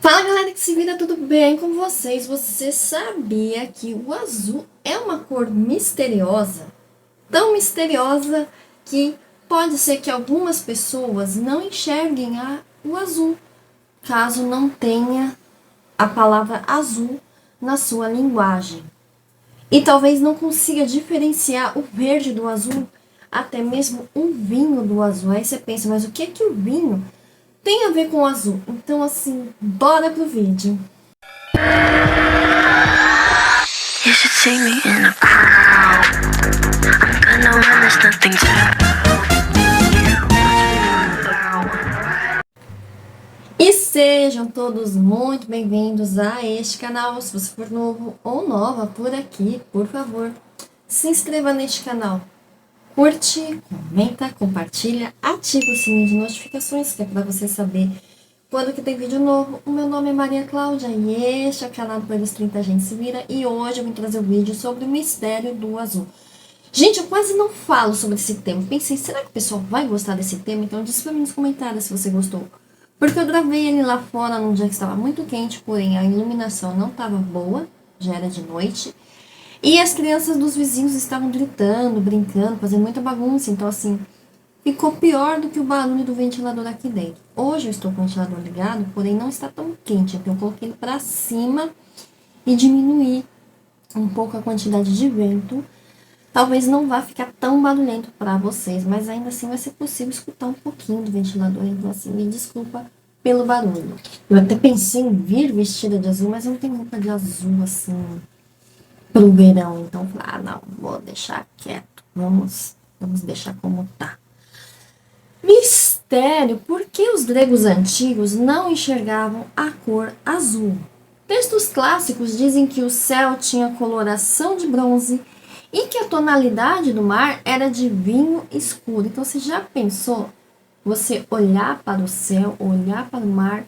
Fala galera que se vira, tudo bem com vocês? Você sabia que o azul é uma cor misteriosa? Tão misteriosa que pode ser que algumas pessoas não enxerguem o azul, caso não tenha a palavra azul na sua linguagem. E talvez não consiga diferenciar o verde do azul, até mesmo o vinho do azul. Aí você pensa, mas o que é que o vinho tem a ver com o azul? Então, assim, bora pro vídeo. You should see me in a crowd. I'm gonna run, there's nothing to. E sejam todos muito bem-vindos a este canal. Se você for novo ou nova por aqui, por favor, se inscreva neste canal. Curte, comenta, compartilha, ativa o sininho de notificações, que é para você saber quando que tem vídeo novo. O meu nome é Maria Cláudia e este é o canal Pelos 30 A Gente Se Vira. E hoje eu vim trazer um vídeo sobre o mistério do azul. Gente, eu quase não falo sobre esse tema. Pensei, será que o pessoal vai gostar desse tema? Então diz pra mim nos comentários se você gostou. Porque eu gravei ele lá fora num dia que estava muito quente, porém a iluminação não estava boa, já era de noite. E as crianças dos vizinhos estavam gritando, brincando, fazendo muita bagunça. Então, assim, ficou pior do que o barulho do ventilador aqui dentro. Hoje eu estou com o ventilador ligado, porém não está tão quente. Então eu coloquei ele para cima e diminuí um pouco a quantidade de vento. Talvez não vá ficar tão barulhento para vocês, mas ainda assim vai ser possível escutar um pouquinho do ventilador. Então, assim, me desculpa pelo barulho. Eu até pensei em vir vestida de azul, mas eu não tenho roupa de azul, assim, pro verão. Então, não, vou deixar quieto. Vamos deixar como tá. Mistério, por que os gregos antigos não enxergavam a cor azul? Textos clássicos dizem que o céu tinha coloração de bronze e que a tonalidade do mar era de vinho escuro. Então, você já pensou você olhar para o céu, olhar para o mar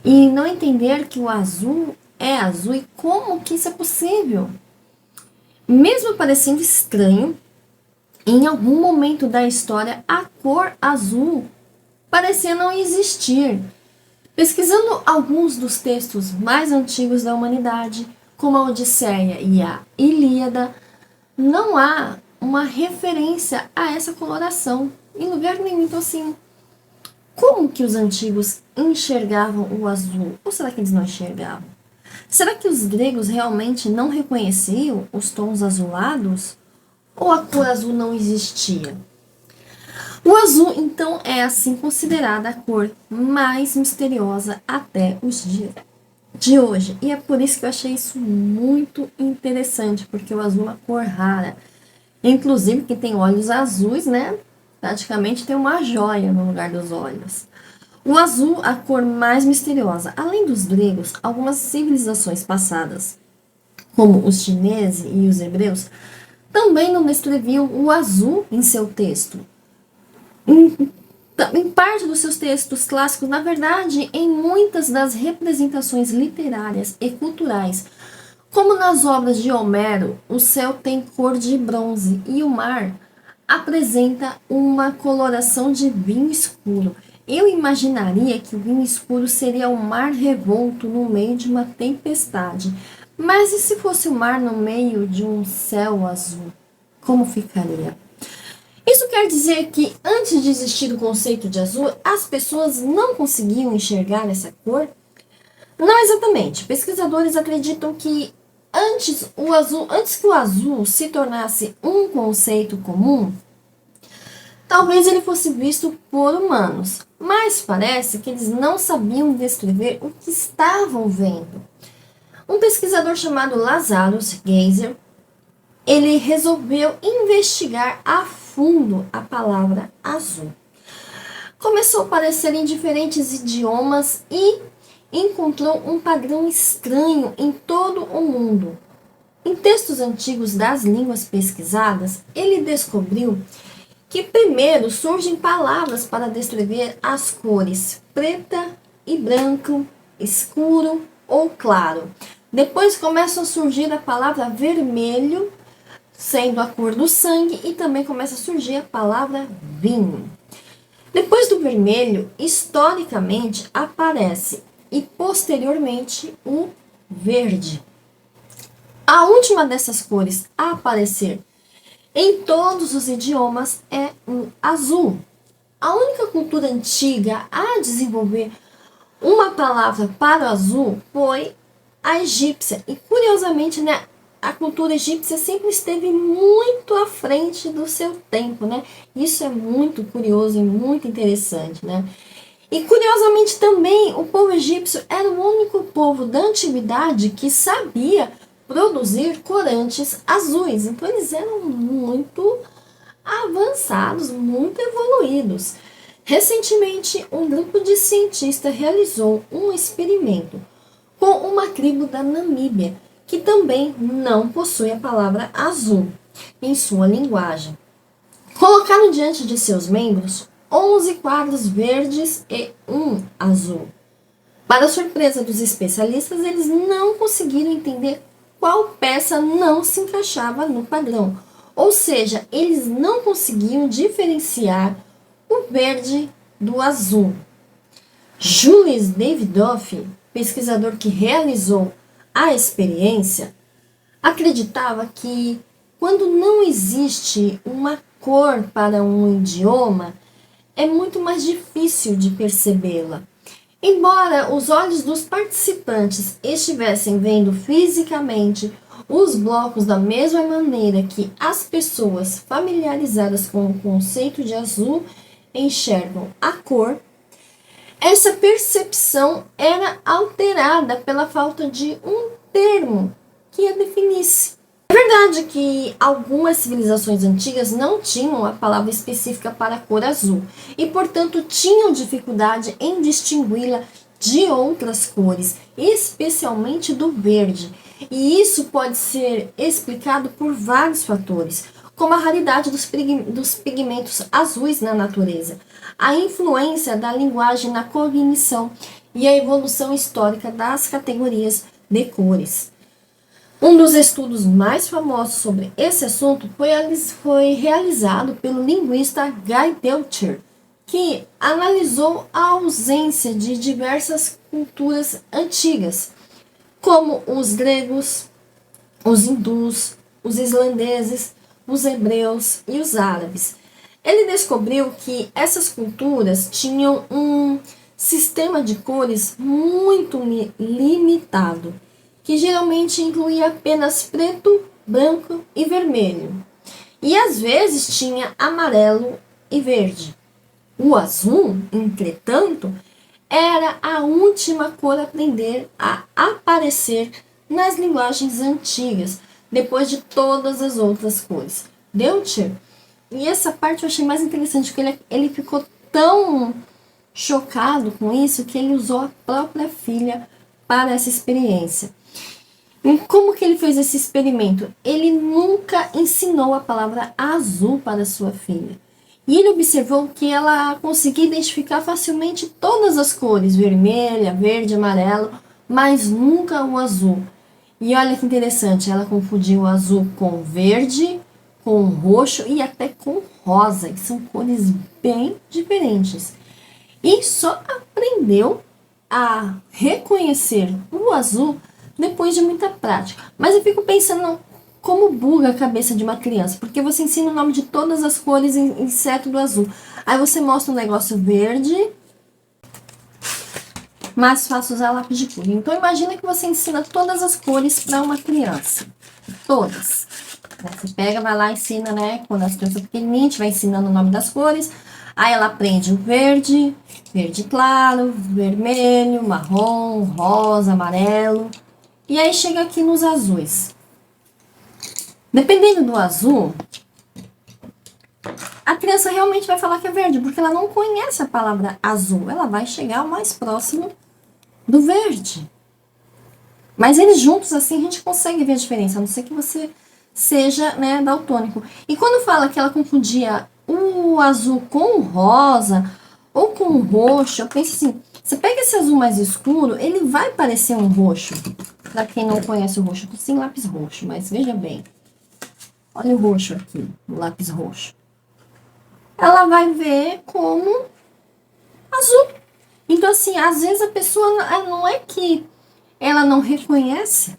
e não entender que o azul é azul? E como que isso é possível? Mesmo parecendo estranho, em algum momento da história, a cor azul parecia não existir. Pesquisando alguns dos textos mais antigos da humanidade, como a Odisseia e a Ilíada, não há uma referência a essa coloração em lugar nenhum. Então, assim, como que os antigos enxergavam o azul? Ou será que eles não enxergavam? Será que os gregos realmente não reconheciam os tons azulados? Ou a cor azul não existia? O azul, então, é assim considerada a cor mais misteriosa até os dias de hoje. E é por isso que eu achei isso muito interessante, porque o azul é uma cor rara. Inclusive, quem tem olhos azuis, né, praticamente tem uma joia no lugar dos olhos. O azul, a cor mais misteriosa. Além dos gregos, algumas civilizações passadas, como os chineses e os hebreus, também não descreviam o azul em seu texto. Em parte dos seus textos clássicos, na verdade, em muitas das representações literárias e culturais, como nas obras de Homero, o céu tem cor de bronze e o mar apresenta uma coloração de vinho escuro. Eu imaginaria que o vinho escuro seria o mar revolto no meio de uma tempestade. Mas e se fosse o mar no meio de um céu azul? Como ficaria? Isso quer dizer que antes de existir o conceito de azul, as pessoas não conseguiam enxergar essa cor? Não exatamente. Pesquisadores acreditam que antes que o azul se tornasse um conceito comum, talvez ele fosse visto por humanos, mas parece que eles não sabiam descrever o que estavam vendo. Um pesquisador chamado Lazarus Geiser, ele resolveu investigar a fundo a palavra azul. Começou a aparecer em diferentes idiomas e encontrou um padrão estranho em todo o mundo. Em textos antigos das línguas pesquisadas, ele descobriu que primeiro surgem palavras para descrever as cores preta e branco, escuro ou claro. Depois começa a surgir a palavra vermelho, sendo a cor do sangue, e também começa a surgir a palavra vinho. Depois do vermelho, historicamente, aparece e posteriormente o verde. A última dessas cores a aparecer em todos os idiomas é o azul. A única cultura antiga a desenvolver uma palavra para o azul foi a egípcia. E curiosamente, né, a cultura egípcia sempre esteve muito à frente do seu tempo, né? Isso é muito curioso e muito interessante, né? E curiosamente também, o povo egípcio era o único povo da antiguidade que sabia produzir corantes azuis. Então eles eram muito avançados, muito evoluídos. Recentemente, um grupo de cientistas realizou um experimento com uma tribo da Namíbia, que também não possui a palavra azul em sua linguagem. Colocaram diante de seus membros 11 quadros verdes e um azul. Para surpresa dos especialistas, eles não conseguiram entender qual peça não se encaixava no padrão. Ou seja, eles não conseguiam diferenciar o verde do azul. Julius Davidoff, pesquisador que realizou a experiência, acreditava que quando não existe uma cor para um idioma, é muito mais difícil de percebê-la. Embora os olhos dos participantes estivessem vendo fisicamente os blocos da mesma maneira que as pessoas familiarizadas com o conceito de azul enxergam a cor, essa percepção era alterada pela falta de um termo que a definisse. É verdade que algumas civilizações antigas não tinham a palavra específica para a cor azul e, portanto, tinham dificuldade em distingui-la de outras cores, especialmente do verde. E isso pode ser explicado por vários fatores, como a raridade dos pigmentos azuis na natureza, a influência da linguagem na cognição e a evolução histórica das categorias de cores. Um dos estudos mais famosos sobre esse assunto foi realizado pelo linguista Guy Deutscher, que analisou a ausência de diversas culturas antigas, como os gregos, os hindus, os islandeses, os hebreus e os árabes. Ele descobriu que essas culturas tinham um sistema de cores muito limitado, que geralmente incluía apenas preto, branco e vermelho. E às vezes tinha amarelo e verde. O azul, entretanto, era a última cor a aprender a aparecer nas linguagens antigas, depois de todas as outras cores. Deutscher, e essa parte eu achei mais interessante, porque ele ficou tão chocado com isso que ele usou a própria filha para essa experiência. E como que ele fez esse experimento? Ele nunca ensinou a palavra azul para sua filha. E ele observou que ela conseguia identificar facilmente todas as cores, vermelha, verde, amarelo, mas nunca o azul. E olha que interessante, ela confundiu o azul com verde, com roxo e até com rosa, que são cores bem diferentes. E só aprendeu a reconhecer o azul depois de muita prática. Mas eu fico pensando como buga a cabeça de uma criança, porque você ensina o nome de todas as cores, exceto do azul. Aí você mostra um negócio verde, mais fácil usar lápis de cor. Então imagina que você ensina todas as cores para uma criança. Todas. Você pega, vai lá, ensina, né? Quando as crianças pequenininhas, a gente vai ensinando o nome das cores. Aí ela aprende o verde, verde claro, vermelho, marrom, rosa, amarelo. E aí chega aqui nos azuis. Dependendo do azul, a criança realmente vai falar que é verde, porque ela não conhece a palavra azul. Ela vai chegar o mais próximo do verde. Mas eles juntos, assim, a gente consegue ver a diferença, a não ser que você seja, né, daltônico. E quando fala que ela confundia o azul com o rosa ou com o roxo, eu penso assim, você pega esse azul mais escuro, ele vai parecer um roxo. Pra quem não conhece o roxo, eu tô sem lápis roxo, mas veja bem. Olha o roxo aqui, o lápis roxo. Ela vai ver como azul. Então, assim, às vezes a pessoa não é que ela não reconhece,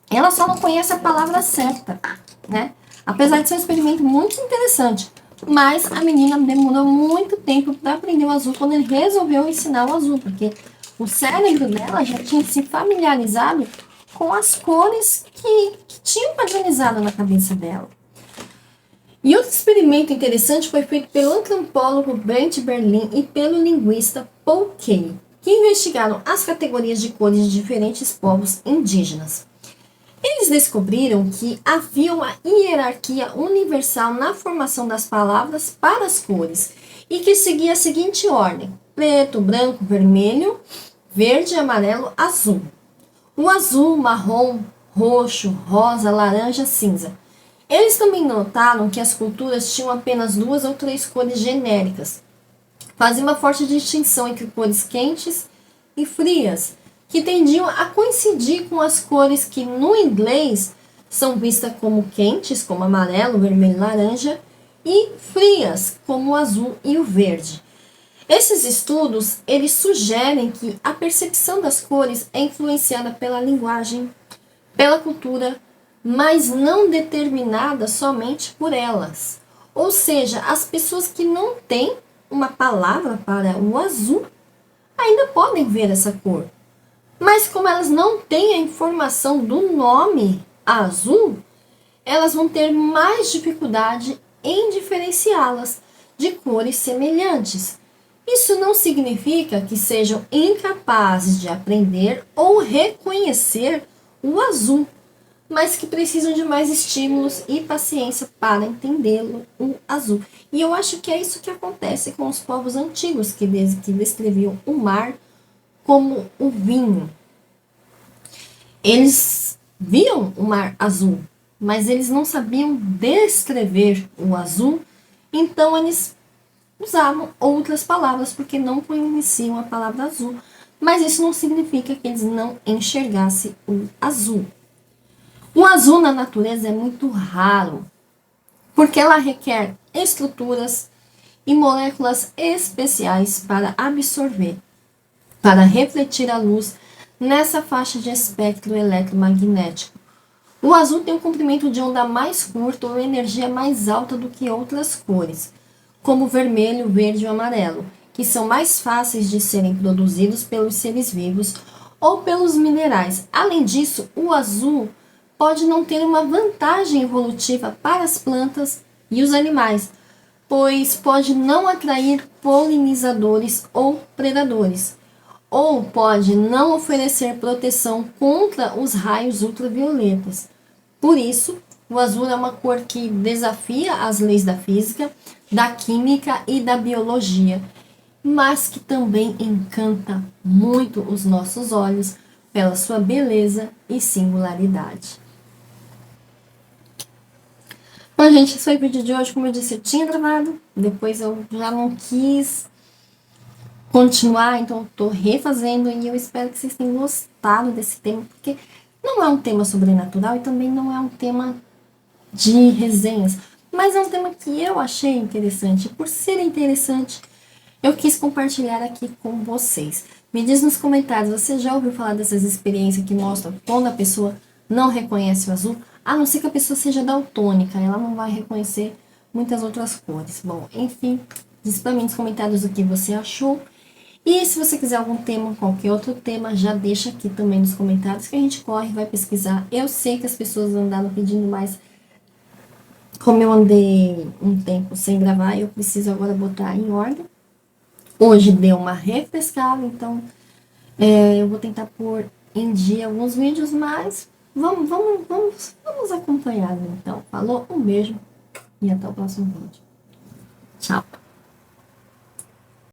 ela só não conhece a palavra certa, né? Apesar de ser um experimento muito interessante. Mas a menina demorou muito tempo para aprender o azul quando ele resolveu ensinar o azul, porque o cérebro dela já tinha se familiarizado com as cores que tinham padronizado na cabeça dela. E outro experimento interessante foi feito pelo antropólogo Brent Berlin e pelo linguista Paul Kay, que investigaram as categorias de cores de diferentes povos indígenas. Eles descobriram que havia uma hierarquia universal na formação das palavras para as cores e que seguia a seguinte ordem: preto, branco, vermelho, verde, amarelo, azul. O azul, marrom, roxo, rosa, laranja, cinza. Eles também notaram que as culturas tinham apenas 2 ou 3 cores genéricas. Fazia uma forte distinção entre cores quentes e frias, que tendiam a coincidir com as cores que no inglês são vistas como quentes, como amarelo, vermelho e laranja, e frias, como o azul e o verde. Esses estudos, eles sugerem que a percepção das cores é influenciada pela linguagem, pela cultura, mas não determinada somente por elas. Ou seja, as pessoas que não têm uma palavra para o azul ainda podem ver essa cor. Mas como elas não têm a informação do nome azul, elas vão ter mais dificuldade em diferenciá-las de cores semelhantes. Isso não significa que sejam incapazes de aprender ou reconhecer o azul, mas que precisam de mais estímulos e paciência para entendê-lo, o azul. E eu acho que é isso que acontece com os povos antigos, que descreviam o mar como o vinho. Eles viam o mar azul, mas eles não sabiam descrever o azul, então eles usavam outras palavras porque não conheciam a palavra azul. Mas isso não significa que eles não enxergassem o azul. O azul na natureza é muito raro, porque ela requer estruturas e moléculas especiais para absorver, para refletir a luz nessa faixa de espectro eletromagnético. O azul tem um comprimento de onda mais curto ou energia mais alta do que outras cores, como o vermelho, o verde e o amarelo, que são mais fáceis de serem produzidos pelos seres vivos ou pelos minerais. Além disso, o azul pode não ter uma vantagem evolutiva para as plantas e os animais, pois pode não atrair polinizadores ou predadores, ou pode não oferecer proteção contra os raios ultravioletas. Por isso, o azul é uma cor que desafia as leis da física, da química e da biologia, mas que também encanta muito os nossos olhos pela sua beleza e singularidade. Bom, gente, esse foi o vídeo de hoje. Como eu disse, eu tinha gravado, depois eu já não quis continuar, então eu tô refazendo e eu espero que vocês tenham gostado desse tema, porque não é um tema sobrenatural e também não é um tema de resenhas, mas é um tema que eu achei interessante. Por ser interessante, eu quis compartilhar aqui com vocês. Me diz nos comentários, você já ouviu falar dessas experiências que mostram quando a pessoa não reconhece o azul? A não ser que a pessoa seja daltônica, ela não vai reconhecer muitas outras cores. Bom, enfim, diz pra mim nos comentários o que você achou. E se você quiser algum tema, qualquer outro tema, já deixa aqui também nos comentários que a gente corre, vai pesquisar. Eu sei que as pessoas andaram pedindo mais. Como eu andei um tempo sem gravar, eu preciso agora botar em ordem. Hoje deu uma refrescada, então eu vou tentar pôr em dia alguns vídeos, mas vamos acompanhar, então. Falou, um beijo e até o próximo vídeo. Tchau!